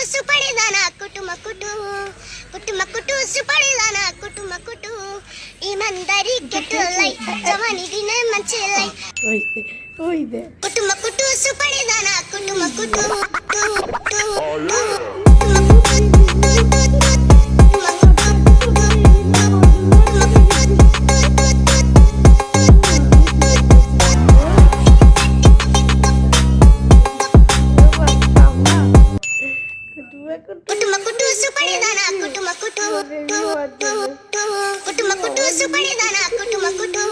ಸುಪಡಿದಾನ ಕುಟುಮ ಕುಟು ಕುಟುಮ ಕುಟು ಸುಪಡಿದಾನ ಕುಟುಮ ಕುಟು ಇಮಂದರಿ ಕೆಟ್ಟಲೈ ಜವಾನಿ ದಿನ ಮಂಚಲೈ ಹೋಯ್ದೆ ಕುಟುಮ ಕುಟು ಸುಪಡಿದಾನ ಕುಟುಮ ಕುಟು ಕುಟುಮ ಕುಟು ಸುಪಡಿದಾನ ಕುಟುಮ ಕುಟು ಕುಟುಮ ಕುಟು ಸುಪಡಿದಾನ ಕುಟುಮ ಕುಟು